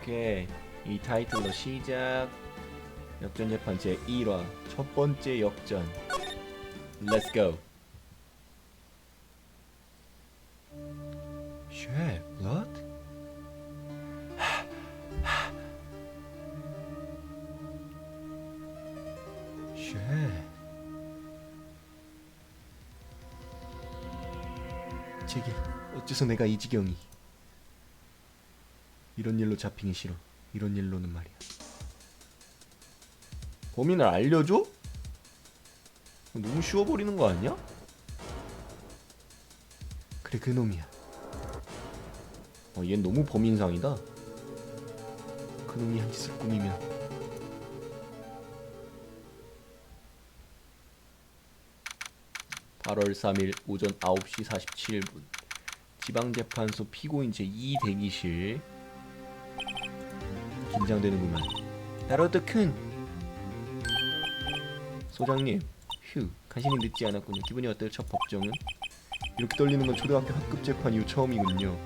오케이. 이 타이틀로 시작. 역전 재판 제 1화 첫 번째 역전. Let's go. 쉣, blood? 쉣. 제길, 어째서 내가 이 지경이. 이런 일로 잡히기 싫어. 이런 일로는 말이야. 범인을 알려줘? 너무 쉬워버리는 거 아니야? 그래, 그놈이야. 얜 너무 범인상이다. 그놈이 한 짓을 꾸미면. (8월 3일) 오전 9시 47분 지방재판소 피고인 제2 대기실. 긴장되는구만. 나로도 큰 소장님, 휴, 간신히 늦지 않았군요. 기분이 어때요? 첫 법정은? 이렇게 떨리는 건 초등학교 학급 재판 이후 처음이군요.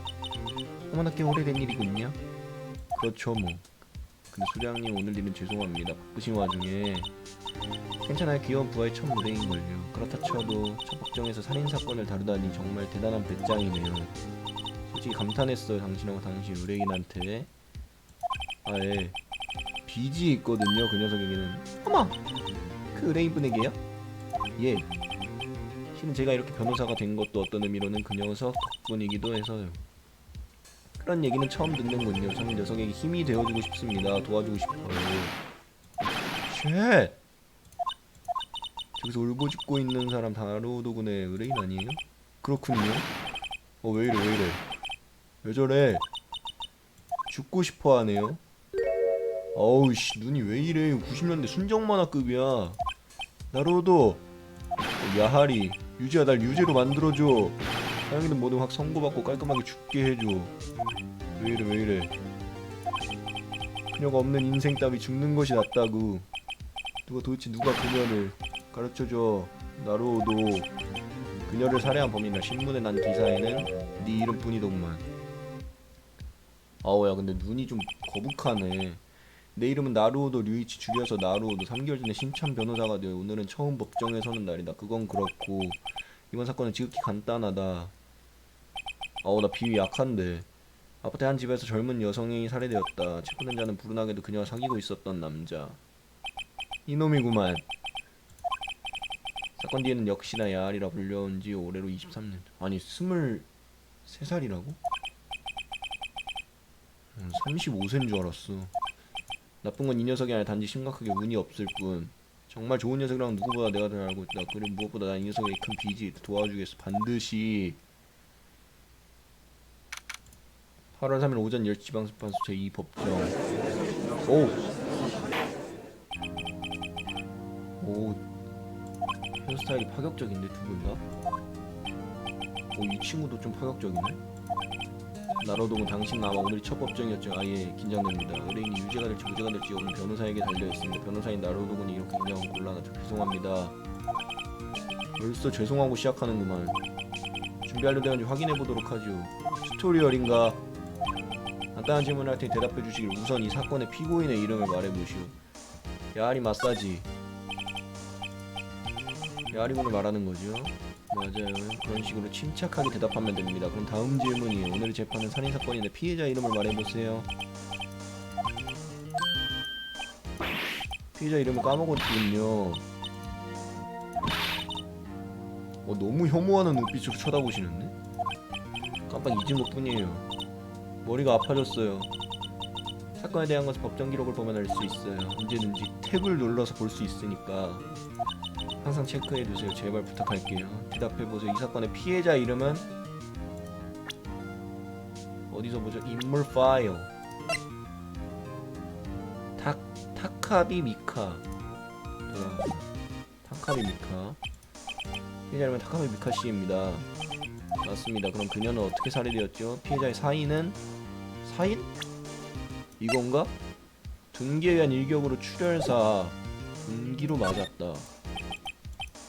어머나, 꽤 오래된 일이군요. 그렇죠 뭐. 근데 소장님, 오늘 일은 죄송합니다. 바쁘신 와중에. 괜찮아요. 귀여운 부하의 첫 무대인걸요. 그렇다 쳐도 첫 법정에서 살인사건을 다루다니 정말 대단한 배짱이네요. 솔직히 감탄했어요. 당신하고 당신 의뢰인한테. 예. 빚이 있거든요, 그 녀석에게는. 어머! 그 의뢰인분에게요? 예. 실은 제가 이렇게 변호사가 된 것도 어떤 의미로는 그 녀석 덕분이기도 해서요. 그런 얘기는 처음 듣는군요. 저는 녀석에게 힘이 되어주고 싶습니다. 도와주고 싶어요. 쉣! 저기서 울부짖고 있는 사람 다로도군의 의뢰인 아니에요? 그렇군요. 왜 이래. 왜 저래? 죽고 싶어 하네요. 어우씨, 눈이 왜 이래. 90년대 순정만화급이야. 나로도, 야하리, 유지야, 날 유죄로 만들어줘. 사형이든 뭐든 확 선고받고 깔끔하게 죽게 해줘. 왜 이래. 그녀가 없는 인생 따위 죽는 것이 낫다구. 도대체 누가 그녀를 가르쳐줘. 나로도. 그녀를 살해한 범인이라 신문에 난 기사에는 네 이름뿐이더구만. 아우야, 근데 눈이 좀 거북하네. 내 이름은 나루오도 류이치, 줄여서 나루오도. 3개월 전에 신참 변호사가 되어 오늘은 처음 법정에 서는 날이다. 그건 그렇고 이번 사건은 지극히 간단하다. 나 비위 약한데. 아파트 한 집에서 젊은 여성이 살해되었다. 체포된 자는 불운하게도 그녀와 사귀고 있었던 남자. 이놈이구만. 사건 뒤에는 역시나 야알이라 불려온 지 올해로 23년. 아니, 23살이라고? 35세인 줄 알았어. 나쁜 건 이 녀석이 아니라 단지 심각하게 운이 없을 뿐. 정말 좋은 녀석이랑 누구보다 내가 잘 알고 있다. 그리고 무엇보다 난 이 녀석의 큰 빚이 도와주겠어. 반드시. 8월 3일 오전 10시 지방재판소 제2법정. 오, 헤어스타일이 파격적인데, 두 분 다? 이 친구도 좀 파격적이네. 나로동은 당신 아마 오늘이 첫 법정이었죠. 아예 긴장됩니다. 의뢰인이 유죄가 될지 무죄가 될지 오늘 변호사에게 달려있습니다. 변호사인 나로동은 이렇게 긴장은 곤란하죠. 죄송합니다. 벌써 죄송하고 시작하는구만. 준비하려 되는지 확인해보도록 하죠. 튜토리얼인가? 간단한 질문을 할 테니 대답해주시길. 우선 이 사건의 피고인의 이름을 말해보시오. 야하리 마사지. 야하리군을 말하는 거죠. 맞아요. 그런 식으로 침착하게 대답하면 됩니다. 그럼 다음 질문이에요. 오늘의 재판은 살인사건인데 피해자 이름을 말해보세요. 피해자 이름을 까먹었군요. 너무 혐오하는 눈빛으로 쳐다보시는데? 깜빡 잊은 것 뿐이에요. 머리가 아파졌어요. 사건에 대한 것은 법정 기록을 보면 알 수 있어요. 언제든지 탭을 눌러서 볼 수 있으니까 항상 체크해두세요. 제발 부탁할게요. 대답해보세요. 이 사건의 피해자 이름은 어디서 보죠? 인물 파일. 타카비 미카. 타카비 미카. 피해자 이름은 타카비 미카 씨입니다. 맞습니다. 그럼 그녀는 어떻게 살해되었죠? 피해자의 사인은? 사인? 이건가? 둔기에 의한 일격으로 출혈사. 둔기로 맞았다.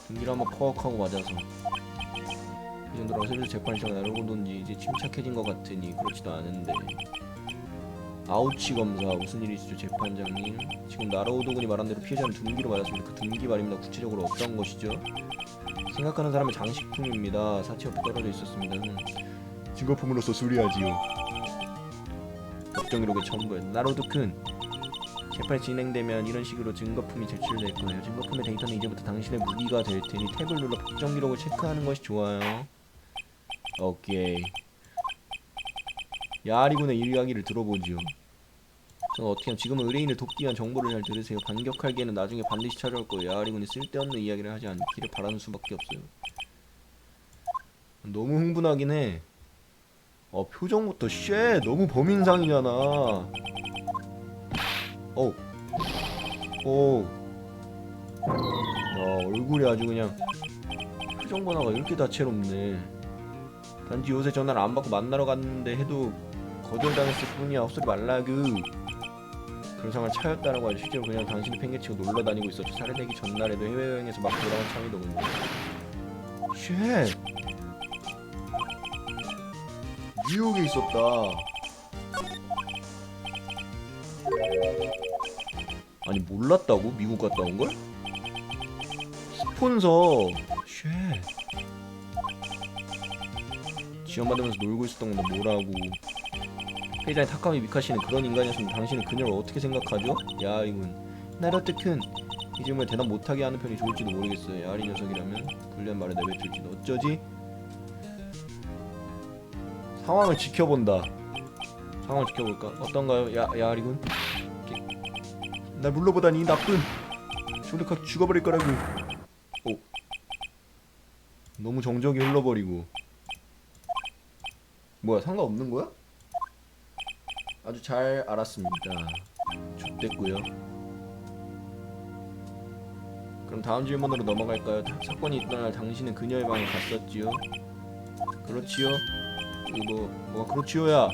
둔기를 한번 퍽하고 맞아서. 이 정도라고 슬슬 재판 시작을 나누고든지 이제 침착해진 것 같으니 그렇지도 않은데. 아우치 검사 무슨 일이 있으죠 재판장님? 지금 나로우도군이 말한 대로 피해자는 둔기로 맞았습니다. 그 둔기 말입니다. 구체적으로 어떤 것이죠? 생각하는 사람의 장식품입니다. 사체 옆에 떨어져 있었습니다. 증거품으로서 수리하지요. 법정 기록에 첨부해. 나로우도군 재판이 진행되면 이런 식으로 증거품이 제출될 거예요. 증거품의 데이터는 이제부터 당신의 무기가 될 테니 탭을 눌러 법정 기록을 체크하는 것이 좋아요. 오케이. 야리군의 이야기를 들어보죠. 저는 어떻게 하면 지금은 의뢰인을 돕기 위한 정보를 잘 들으세요. 반격할 기회는 나중에 반드시 찾아올 거예요. 야리군이 쓸데없는 이야기를 하지 않기를 바라는 수밖에 없어요. 너무 흥분하긴 해. 표정부터 쉣 너무 범인상이잖아. 야 얼굴이 아주 그냥 표정 변화가 이렇게 다채롭네. 단지 요새 전화를 안 받고 만나러 갔는데 해도 거절당했을 뿐이야. 헛소리 말라구. 그런 상황을 차였다라고 하죠. 실제로 그냥 당신을 팽개치고 놀러다니고 있었죠. 살해되기 전날에도 해외여행에서 막 돌아온 참이더군요. 쉣 뉴욕에 있었다. 아니 몰랐다고? 미국 갔다 온걸? 스폰서 쉣 지원받으면서 놀고 있었던 건데 뭐라고. 회장인 타카미 미카시는 그런 인간이었으면 당신은 그녀를 어떻게 생각하죠? 야이군 나로트큰 이 질문을 대답 못하게 하는 편이 좋을지도 모르겠어요. 야리 녀석이라면 불리한 말을 내뱉을지도. 어쩌지? 상황을 지켜본다. 상황을 지켜볼까? 어떤가요? 야리군 날 물러보다니 나쁜 조력하게 죽어버릴 거라고. 너무 정적이 흘러버리고. 뭐야 상관없는 거야? 아주 잘 알았습니다. 좋댔고요. 그럼 다음 질문으로 넘어갈까요? 사건이 있던 날 당신은 그녀의 방에 갔었지요? 그렇지요? 이거 뭐가 그렇지요야?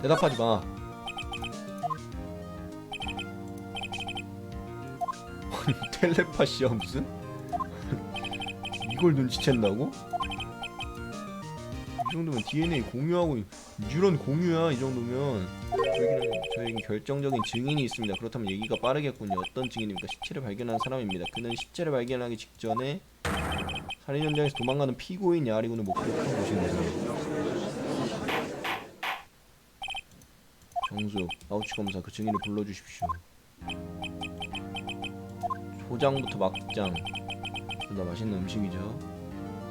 대답하지 마. 텔레파시야 무슨? 이걸 눈치챈다고? 이 정도면 DNA 공유하고 뉴런 공유야. 이 정도면 저에겐 결정적인 증인이 있습니다. 그렇다면 얘기가 빠르겠군요. 어떤 증인입니까? 시체를 발견한 사람입니다. 그는 시체를 발견하기 직전에 살인 현장에서 도망가는 피고인 야리군을 목격한 것입니다. 정수, 아우치 검사 그 증인을 불러주십시오. 초장부터 막장 둘 다 맛있는 음식이죠.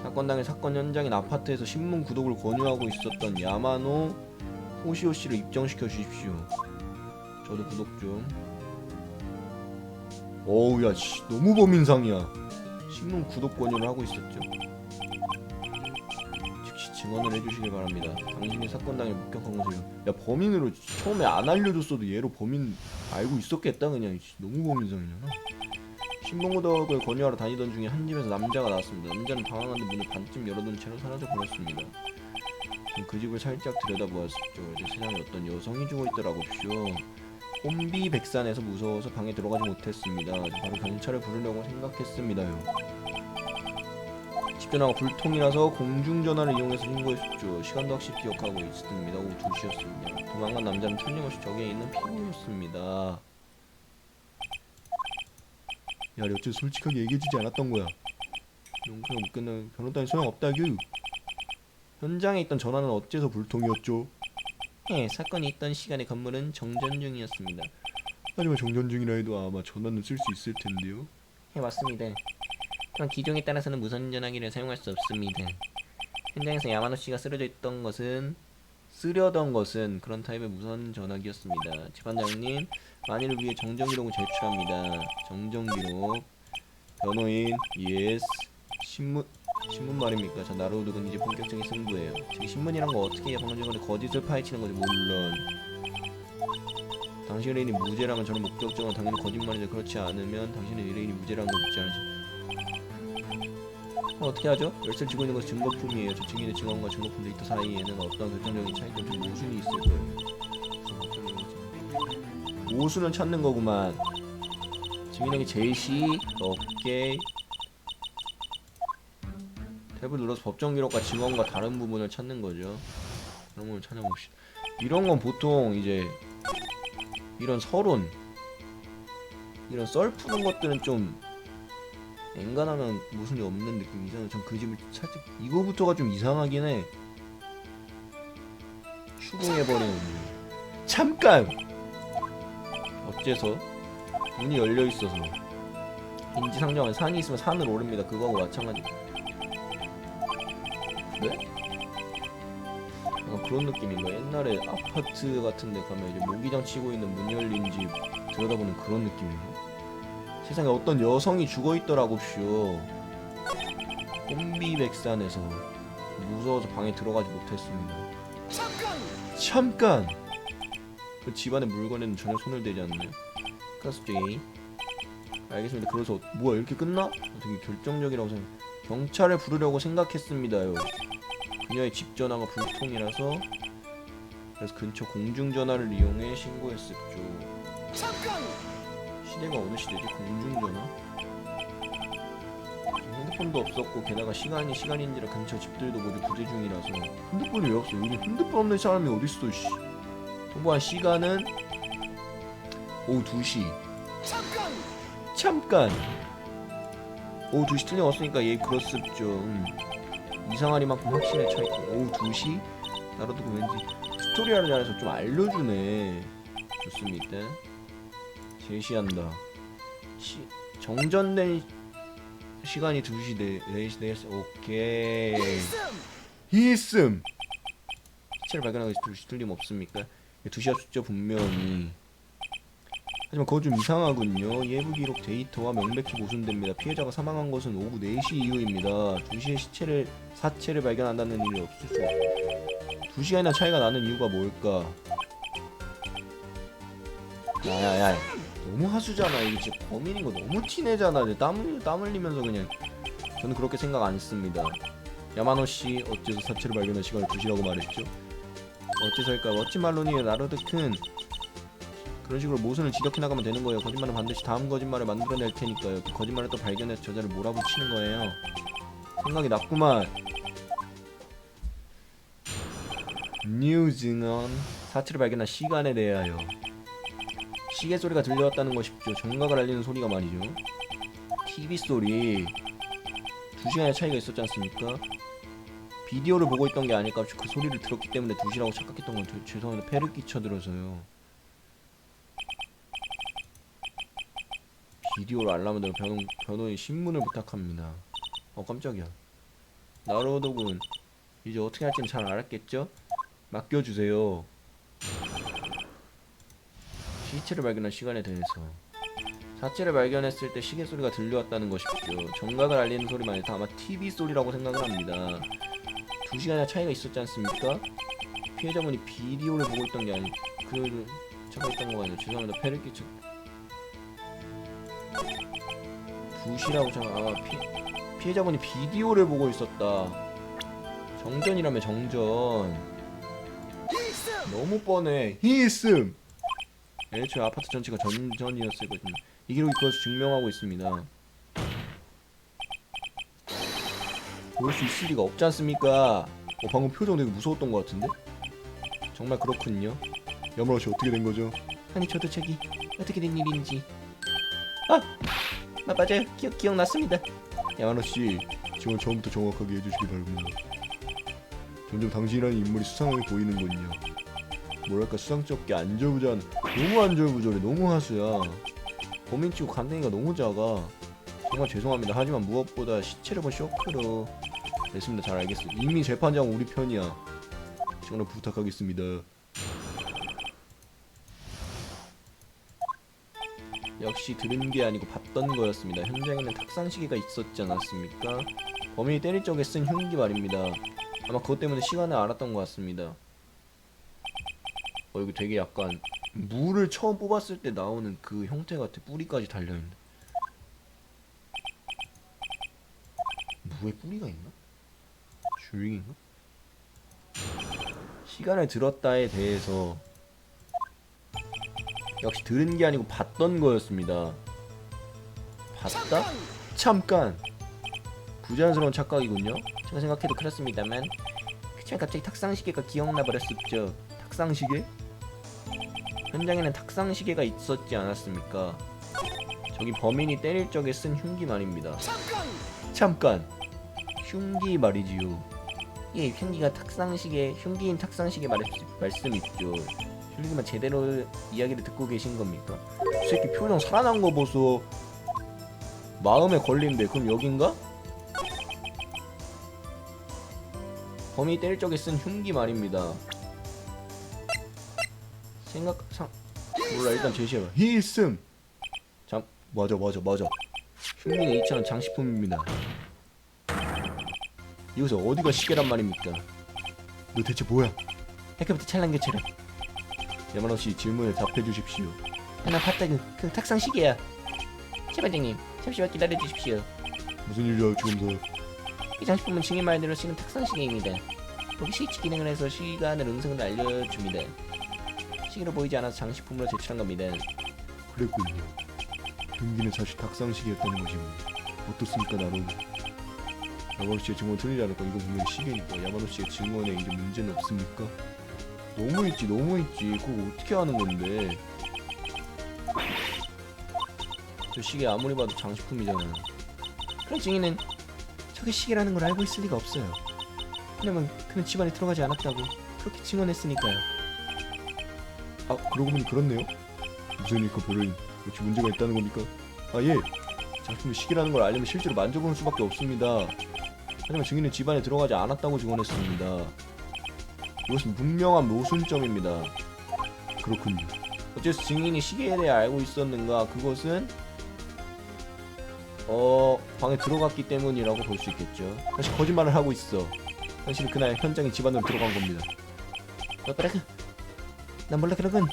사건 당일 사건 현장인 아파트에서 신문 구독을 권유하고 있었던 야마노 호시오 씨를 입정시켜 주십시오. 저도 구독 좀. 어우 야 씨, 너무 범인상이야. 신문 구독 권유를 하고 있었죠. 즉시 증언을 해주시길 바랍니다. 당신이 사건 당일 목격한 것을. 야 범인으로 처음에 안 알려줬어도 얘로 범인 알고 있었겠다. 그냥 너무 범인상이잖아. 신문구독을 권유하러 다니던 중에 한 집에서 남자가 나왔습니다. 남자는 당황한 듯 문을 반쯤 열어둔 채로 사라져 버렸습니다. 그 집을 살짝 들여다보았죠. 이제 세상에 어떤 여성이 죽어있더라고쇼. 혼비백산에서 무서워서 방에 들어가지 못했습니다. 바로 경찰을 부르려고 생각했습니다요. 집전화가 불통이라서 공중전화를 이용해서 신고했죠. 시간도 확실히 기억하고 있습니다. 오후 2시였습니다. 도망간 남자는 틀림없이 저기에 있는 피고였습니다. 야, 어째 솔직하게 얘기해주지 않았던 거야. 용서가 못 끝나면 변호단이 소용없다규. 현장에 있던 전화는 어째서 불통이었죠? 사건이 있던 시간에 건물은 정전 중이었습니다. 하지만 정전 중이라 해도 아마 전화는 쓸 수 있을 텐데요. 맞습니다. 또한 기종에 따라서는 무선 전화기를 사용할 수 없습니다. 현장에서 야마노 씨가 쓰려던 것은 그런 타입의 무선 전화기였습니다. 재판장님, 만일을 위해 정정 기록을 제출합니다. 정정 기록. 변호인, 예스. 신문 말입니까? 저 나루도군 이제 본격적인 승부예요. 저기 신문이란 거 어떻게 해야 방금 전에 거짓을 파헤치는 거지. 물론 당신 의뢰인이 무죄라면 저는 목격적으로 당연히 거짓말이죠. 그렇지 않으면 당신의 의뢰인이 무죄라는 걸 믿지 않으시. 어떻게 하죠? 열쇠를 쥐고 있는 것은 증거품이에요. 저 증인의 증언과 증거품 데이터 사이에는 어떤 결정적인 차이점, 모순이 있을 거예요. 모순은 찾는 거구만. 증인에게 제시, 오케이. 탭을 눌러서 법정 기록과 증언과 다른 부분을 찾는 거죠. 그런 걸 찾아봅시다. 이런 건 보통 이제 이런 서론, 이런 썰 푸는 것들은 좀 엔간하면 모순이 없는 느낌이잖아요. 전 그 집을 살짝 이거부터가 좀 이상하긴 해. 추궁해버리는 이유. 잠깐! 어째서? 문이 열려있어서 인지상정한 산이 있으면 산을 오릅니다. 그거하고 마찬가지. 네? 약간 그런 느낌인가? 옛날에 아파트 같은데 가면 이제 모기장 치고 있는 문 열린 집 들여다보는 그런 느낌인가? 세상에 어떤 여성이 죽어있더라고쇼. 혼비백산에서 무서워서 방에 들어가지 못했습니다. 잠깐! 그 집안의 물건에는 전혀 손을 대지 않네요. 카스제이. 알겠습니다. 그래서 뭐야 이렇게 끝나? 되게 결정적이라고 생각. 경찰을 부르려고 생각했습니다요. 그녀의 집 전화가 불통이라서 그래서 근처 공중전화를 이용해 신고했었죠. 시대가 어느 시대지? 공중전화? 핸드폰도 없었고 게다가 시간인지라 근처 집들도 모두 부재 중이라서 핸드폰이 왜 없어? 요즘 핸드폰 없는 사람이 어딨어 씨. 통보한 시간은 오후 2시. 잠깐! 오후 2시 틀림없으니까 얘 그렇습죠. 이상하리만큼 확신에 차있고 오후 2시? 나라도 왠지 튜토리얼을 잘해서 좀 알려주네. 좋습니다. 제시한다. 정전된 시간이 2시 4시 오케이. 히씀! 시체를 발견하기 2시 틀림없습니까? 2시였죠 분명히. 하지만 그건 좀 이상하군요. 예부 기록 데이터와 명백히 모순됩니다. 피해자가 사망한 것은 오후 4시 이후입니다. 2시에 사체를 발견한다는 일이 없을 수. 2시간이나 차이가 나는 이유가 뭘까? 야야야, 너무 하수잖아. 이거 진짜 범인인 거 너무 티내잖아. 땀 흘리면서 그냥. 저는 그렇게 생각 안 했습니다. 야마노 씨, 어째서 사체를 발견한 시간을 2시라고 말했죠? 어째서일까? 멋진 말론이에요. 나르드큰. 그런 식으로 모순을 지적해 나가면 되는 거예요. 거짓말은 반드시 다음 거짓말을 만들어낼 테니까요. 그 거짓말을 또 발견해서 저자를 몰아붙이는 거예요. 생각이 났구만. 뉴 증언. 사체를 발견한 시간에 대하여. 시계 소리가 들려왔다는 것이죠. 정각을 알리는 소리가 말이죠. TV 소리. 2시간의 차이가 있었지 않습니까? 비디오를 보고 있던 게 아닐까. 그 소리를 들었기 때문에 2시라고 착각했던 건 죄송합니다. 폐를 끼쳐들어서요. 비디오를 알람을 들어 변호인 신문을 부탁합니다. 깜짝이야. 나로도군 이제 어떻게 할지는 잘 알았겠죠? 맡겨주세요. 시체를 발견한 시간에 대해서. 사체를 발견했을 때 시계 소리가 들려왔다는 것이죠. 정각을 알리는 소리만 아니라 아마 TV 소리라고 생각을 합니다. 2시간이나 차이가 있었지 않습니까? 피해자분이 비디오를 보고 있던 게 아니 그 착각했던 거 아니에요. 죄송합니다. 폐를 끼쳐. 2시라고 피해자분이 비디오를 보고 있었다. 정전이라며 정전. 너무 뻔해. 히씀. 애초에 아파트 전체가 전전이었을 거든요. 이 기록이 그것을 증명하고 있습니다. 볼 수 있을 리가 없지 않습니까? 방금 표정 되게 무서웠던 것 같은데? 정말 그렇군요. 야마노씨 어떻게 된 거죠? 아니 저도 저기 어떻게 된 일인지. 맞아요. 기억났습니다. 야마노씨 지금 처음부터 정확하게 해주시기 바랍니다. 점점 당신이라는 인물이 수상하게 보이는군요. 뭐랄까 수상쩍게 안절부절. 너무 안절부절해. 너무 하수야. 범인치고 간댕이가 너무 작아. 정말 죄송합니다. 하지만 무엇보다 시체를 본 쇼크로 됐습니다. 잘 알겠어. 이미 재판장은 우리 편이야. 정말 부탁하겠습니다. 역시 들은 게 아니고 봤던 거였습니다. 현장에는 탁상시계가 있었지 않았습니까? 범인이 때릴 적에 쓴 흉기 말입니다. 아마 그것 때문에 시간을 알았던 것 같습니다. 이거 되게 약간 물을 처음 뽑았을 때 나오는 그 형태 같아. 뿌리까지 달려있는. 무에 뿌리가 있나? 주윙인가? 시간을 들었다에 대해서 역시 들은 게 아니고 봤던 거였습니다. 봤다? 잠깐! 부자연스러운 착각이군요. 제가 생각해도 그렇습니다만 그치만 갑자기 탁상시계가 기억나 버렸었죠. 탁상시계? 현장에는 탁상시계가 있었지 않았습니까? 저기 범인이 때릴 적에 쓴 흉기 말입니다. 잠깐! 흉기 말이지요. 예, 흉기가 탁상시계, 흉기인 탁상시계 말씀 있죠. 흉기만 제대로 이야기를 듣고 계신 겁니까? 이 새끼 표정 살아난 거 보소. 마음에 걸린대. 그럼 여긴가? 범인이 때릴 적에 쓴 흉기 말입니다. 몰라, 일단 제시해봐. 히슨! 맞아. 흉기는 이처럼 장식품입니다. 여기서 어디가 시계란 말입니까? 너 대체 뭐야? 아까부터 찰랑교처럼. 야마노씨 질문에 답해 주십시오. 나 봤다. 그 탁상 시계야. 최반장님, 잠시만 기다려 주십시오. 무슨 일이야 지금? 이 장식품은 증인 말대로 지금 탁상 시계입니다. 거기 스위치 기능을 해서 시간을 음성으로 알려줍니다. 시계로 보이지 않아서 장식품으로 제출한 겁니다. 그랬군요. 흉기는 사실 탁상 시계였다는 거지 뭐. 어떻습니까 나름? 야마노씨의 증언 틀리지 않을까? 이거 분명히 시계니까. 야마노씨의 증언에 이제 문제는 없습니까? 너무했지. 그거 어떻게 하는 건데? 저 시계 아무리 봐도 장식품이잖아요. 그럼 증인은 저게 시계라는 걸 알고 있을 리가 없어요. 왜냐면 그는 집안에 들어가지 않았다고 그렇게 증언했으니까요. 아, 그러고 보니 그렇네요. 무슨 일까 별로인. 혹시 문제가 있다는 겁니까? 아, 예. 장식품이 시계라는 걸 알려면 실제로 만져보는 수밖에 없습니다. 하지만 증인은 집안에 들어가지 않았다고 증언했습니다. 이것은 분명한 모순점입니다. 그렇군요. 어째서 증인이 시계에 대해 알고 있었는가? 그것은 방에 들어갔기 때문이라고 볼 수 있겠죠. 사실 거짓말을 하고 있어. 사실은 그날 현장에 집안으로 들어간 겁니다. 난 몰라 그러군.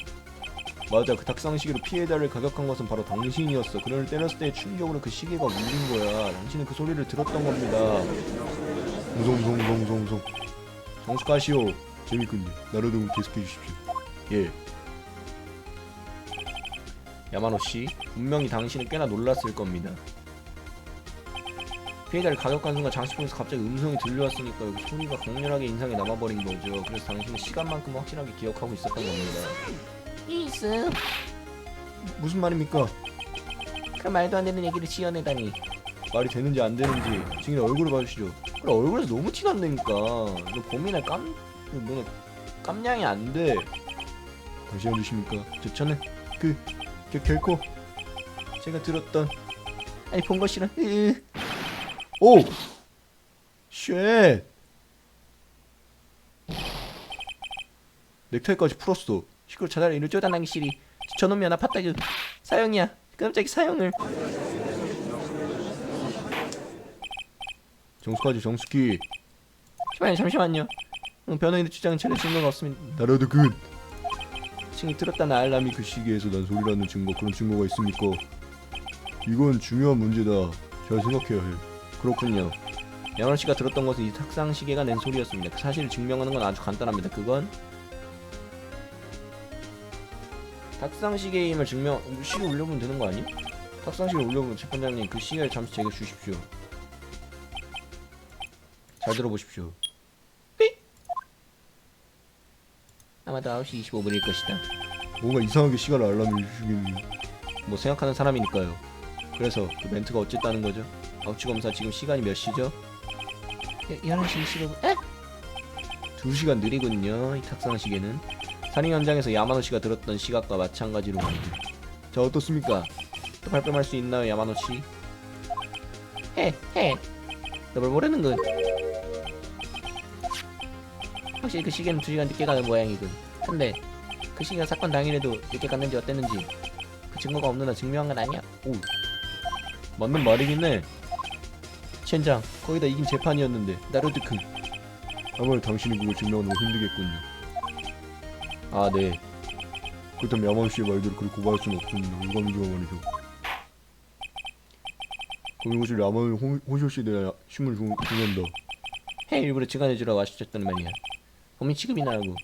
맞아, 그 탁상시계로 피해자를 가격한 것은 바로 당신이었어. 그를 때렸을 때의 충격으로 그 시계가 울린 거야. 당신은 그 소리를 들었던 겁니다. 웅성웅성웅성웅성. 정숙하시오. 재밌군요. 나로도 계속해 주십시오. 예. 야마노씨, 분명히 당신은 꽤나 놀랐을 겁니다. 피해자를 가격한 순간 장식품에서 갑자기 음성이 들려왔으니까 그 소리가 강렬하게 인상에 남아버린 거죠. 그래서 당신은 시간만큼 확실하게 기억하고 있었던 겁니다. 이스 무슨 말입니까? 그 말도 안 되는 얘기를 지어내다니. 말이 되는지 안 되는지 증인의 얼굴을 봐주시죠. 그래, 얼굴에서 너무 티난다니까. 너 범인의 깜냥이 안 돼. 다시 해주십니까? 저는 결코 제가 들었던 본 것이란. 오! 쉣! 넥타이까지 풀었어. 시끄러 차라리 이를 쪼다나기 시리. 저놈이 하나 팠다. 사형이야. 깜짝이 사형을. 정숙하지 정숙히. 잠시만요. 변호인의 주장은 전혀 증거가 없습니다. 나라도 증이 들었다는 알람이 그 시기에서 난 소리라는 증거, 그런 증거가 있습니까? 이건 중요한 문제다. 잘 생각해야 해. 그렇군요. 야마노씨가 들었던 것은 이 탁상 시계가 낸 소리였습니다. 그 사실을 증명하는 건 아주 간단합니다. 그건 탁상 시계임을 시계 올려보면 되는 거 아니? 탁상 시계 올려보면 재판장님 그 시계를 잠시 제게 주십시오. 잘 들어보십시오. 삐! 아마도 9시 25분일 것이다. 뭔가 이상하게 시간을 알람을 주시겠니? 뭐 생각하는 사람이니까요. 그래서 그 멘트가 어쨌다는 거죠? 억지검사 지금 시간이 몇 시죠? 11시 25분. 에? 2시간 느리군요. 이 탁상 시계는 살인 현장에서 야마노씨가 들었던 시각과 마찬가지로 말이죠. 자, 어떻습니까? 또 발뺌할 수 있나요, 야마노씨? 너 뭘 모르는군. 확실히 그 시계는 2시간 늦게 가는 모양이군. 근데 그 시계가 사건 당일에도 늦게 갔는지 어땠는지 그 증거가 없는 한 증명한 건 아니야. 오, 맞는 말이긴 해. 첸장, 거의 다 이긴 재판이었는데. 나루드큰, 아무래도 당신이 그걸 증명하는 건 힘들겠군요. 아, 네. 그렇다면 야마노씨의 말대로 그를 고발할 수는 없습니다. 일관문제가 말이죠. 그럼 이것을 야마노 호시오씨에 대한 신문을 중요한다. 일부러 증언해주라고 하셨단 말이야. 범인 취급이나 하고.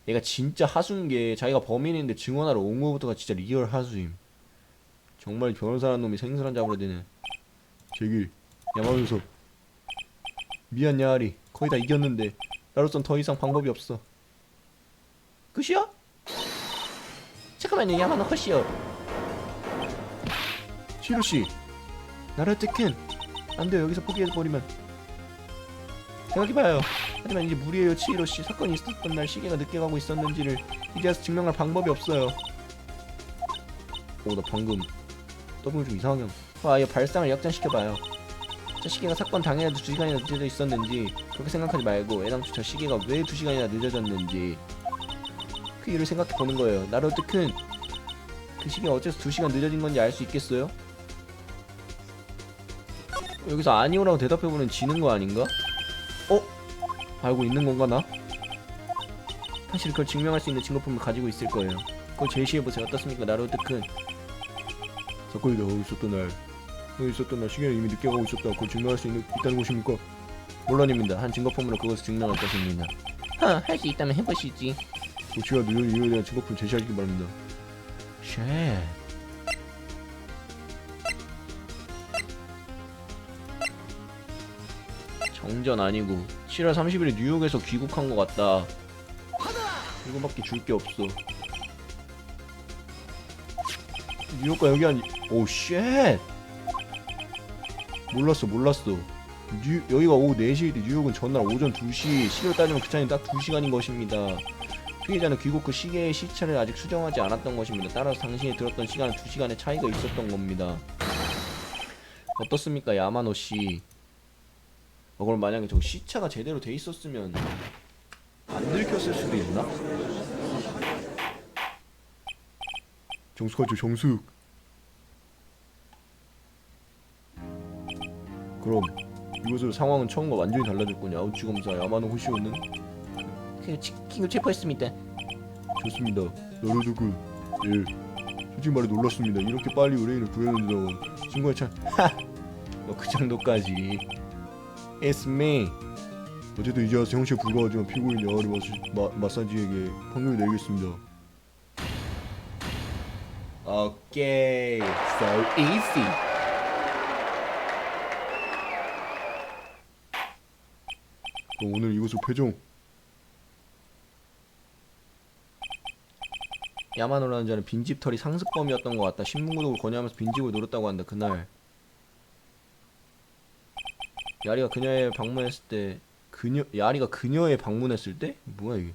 얘가 진짜 하수인 게 자기가 범인인데 증언하러 온 거부터가 진짜 리얼 하수임. 정말 변호사라는 놈이 생선한 잡으러 되네. 제길, 야마노서 미안 야리, 거의 다 이겼는데 나로선 더 이상 방법이 없어. 끝이야? 잠깐만요 야마노 컷이요. 시로씨, 나라테큰 안돼요. 여기서 포기해버리면. 생각해봐요. 하지만 이제 무리예요 치히로씨. 사건이 있었던 날 시계가 늦게 가고 있었는지를 이제 와서 증명할 방법이 없어요. 오, 나 방금 더블 좀 이상하게 이 발상을 역전시켜봐요. 저 시계가 사건 당일에도 2시간이나 늦어져 있었는지 그렇게 생각하지 말고 애당초 저 시계가 왜 2시간이나 늦어졌는지 그 이유를 생각해보는 거예요. 나루토큰, 그 시계가 어째서 2시간 늦어진 건지 알 수 있겠어요? 여기서 아니오라고 대답해보면 지는 거 아닌가? 알고 있는 건가 나? 사실 그걸 증명할 수 있는 증거품을 가지고 있을 거예요. 그걸 제시해보세요. 어떻습니까 나루토큰? 사건이 있었던 날 시계는 이미 늦게 가고 있었다. 그걸 증명할 수 있다는 것입니까? 물론입니다. 한 증거품으로 그것을 증명할 것입니다. 할 수 있다면 해보시지. 도치가 늦은 이유에 대한 증거품 제시하시기 바랍니다. 쉣. 정전 아니고 7월 30일에 뉴욕에서 귀국한 것 같다. 이거밖에 줄 게 없어. 뉴욕과 여기 아니. 오 쉣. 몰랐어. 여기가 오후 4시인데 뉴욕은 전날 오전 2시. 시를 따지면 그 차이는 딱 2시간인 것입니다. 피해자는 귀국 후 시계의 시차를 아직 수정하지 않았던 것입니다. 따라서 당신이 들었던 시간은 2시간의 차이가 있었던 겁니다. 어떻습니까 야마노씨? 그럼 만약에 저 시차가 제대로 돼 있었으면 안 들켰을 수도 있나? 정숙하죠 정숙. 그럼 이것으로 상황은 처음과 완전히 달라졌군요. 아우치검사 야마노 호시오는 킹을 체포했습니다. 좋습니다. 나루토군. 예, 솔직히 말해 놀랐습니다. 이렇게 빨리 의뢰인을 구해낸다고. 친구의 참 그 정도까지. It's me. 어쨌든 이제 와서 형식에 불과하지만 피고인 야마리 마사지에게 판결을 내리겠습니다. 오케이, so easy. 그럼 오늘 이것을 패종. 야마노라는 자는 빈집털이 상습범이었던 것 같다. 신문구독을 권유하면서 빈집을 노렸다고 한다. 그날 야리가 그녀의 방문했을 때 야리가 그녀의 방문했을 때? 뭐야 이게.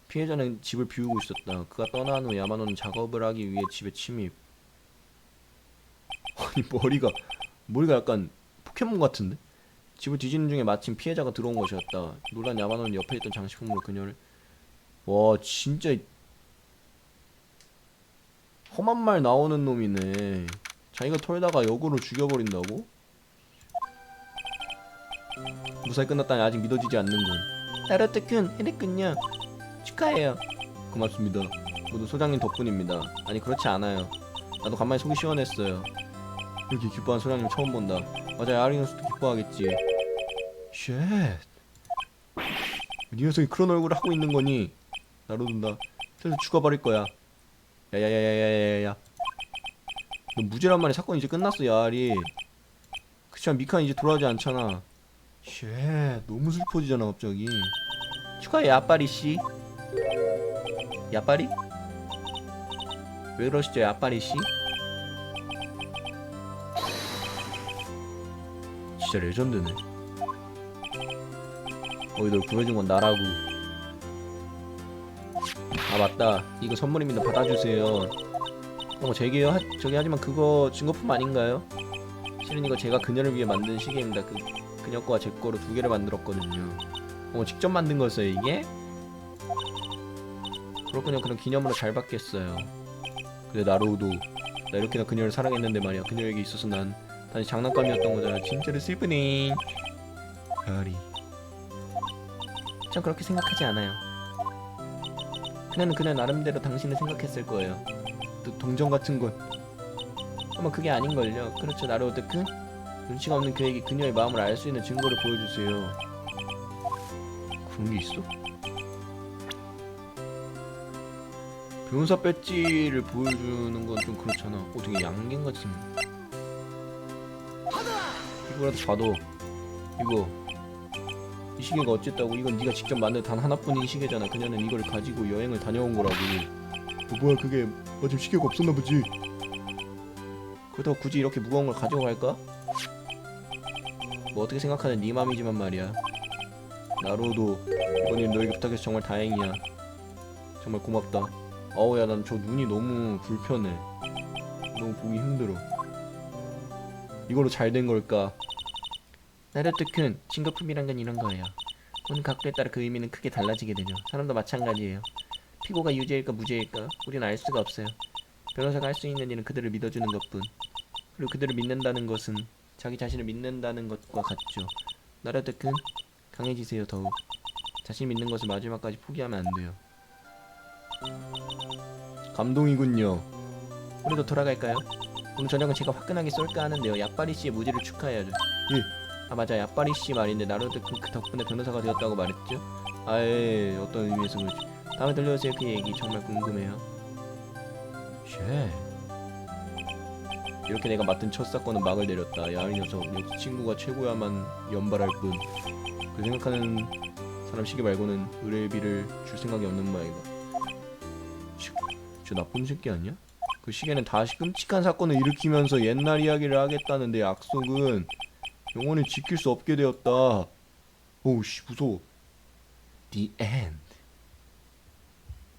피해자는 집을 비우고 있었다. 그가 떠난 후 야마노는 작업을 하기 위해 집에 침입. 아니 머리가 약간 포켓몬 같은데? 집을 뒤지는 중에 마침 피해자가 들어온 것이었다. 놀란 야마노는 옆에 있던 장식품으로 그녀를. 와 진짜 험한 말 나오는 놈이네. 자기가 털다가 역으로 죽여버린다고? 무사히 끝났다니 아직 믿어지지 않는군. 나루토군 해냈군요. 축하해요. 고맙습니다. 모두 소장님 덕분입니다. 아니 그렇지 않아요. 나도 간만에 속이 시원했어요. 이렇게 기뻐한 소장님 처음 본다. 맞아 야리노스도 기뻐하겠지. 쉣. 이 녀석이 그런 얼굴을 하고 있는 거니? 나루토다. 슬슬 죽어버릴 거야. 야야야야야야야. 너 무죄란 말에 사건 이제 끝났어 야리. 그치만 미카는 이제 돌아오지 않잖아. 쉣. 너무 슬퍼지잖아 갑자기. 축하해 야빠리씨. 야빠리? 왜 그러시죠 야빠리씨? 진짜 레전드네. 널 구해준 건 나라고. 아 맞다 이거 선물입니다. 받아주세요. 제게요? 저기 하지만 그거 증거품 아닌가요? 실은 이거 제가 그녀를 위해 만든 시계입니다. 그녀 거와 제 거로 2개를 만들었거든요. 직접 만든 거였어요 이게? 그렇군요. 그럼 기념으로 잘 받겠어요. 근데 나루도 나 이렇게나 그녀를 사랑했는데 말이야. 그녀에게 있어서 난 단지 장난감이었던 거잖아. 진짜로 슬프네. 야리. 전 그렇게 생각하지 않아요. 그녀는 그녀 나름대로 당신을 생각했을 거예요. 또 동정 같은 건 아마 그게 아닌걸요. 그렇죠 나루토군? 눈치가 없는 그에게 그녀의 마음을 알 수 있는 증거를 보여주세요. 그런 게 있어? 변호사 배지를 보여주는 건 좀 그렇잖아. 되게 양갱 같은. 이거라도 봐도 이거 이 시계가 어쨌다고? 이건 네가 직접 만든 단 하나뿐인 시계잖아. 그녀는 이걸 가지고 여행을 다녀온 거라고. 뭐야 그게? 마침 시계가 없었나 보지. 그렇다고 굳이 이렇게 무거운 걸 가지고 갈까? 뭐 어떻게 생각하는 네 맘이지만 말이야. 나로도 이번 일 너에게 부탁해서 정말 다행이야. 정말 고맙다. 어우야 난 저 눈이 너무 불편해. 너무 보기 힘들어. 이걸로 잘 된 걸까? 나르토큰 증거품이란 건 이런 거예요. 본 각도에 따라 그 의미는 크게 달라지게 되죠. 사람도 마찬가지예요. 피고가 유죄일까 무죄일까 우리는 알 수가 없어요. 변호사가 할 수 있는 일은 그들을 믿어주는 것뿐. 그리고 그들을 믿는다는 것은 자기 자신을 믿는다는 것과 같죠. 나르토큰 강해지세요. 더욱 자신 믿는 것을 마지막까지 포기하면 안 돼요. 감동이군요. 우리도 돌아갈까요? 오늘 저녁은 제가 화끈하게 쏠까 하는데요. 야빠리 씨의 무죄를 축하해야죠. 예. 아 맞아 야빠리 씨 말인데 나루토 그 덕분에 변호사가 되었다고 말했죠? 아예 어떤 의미에서 그렇지. 다음에 들려주세요. 그 얘기 정말 궁금해요. 쉐. 이렇게 내가 맡은 첫 사건은 막을 내렸다. 야 이 녀석 역시 친구가 최고야만 연발할 뿐. 그 생각하는 사람 시기 말고는 의뢰비를 줄 생각이 없는 모양이다. 저 나쁜 새끼 아니야? 그 시계는 다시 끔찍한 사건을 일으키면서 옛날 이야기를 하겠다는데 약속은 영원히 지킬 수 없게 되었다. 오우씨 무서워. The end.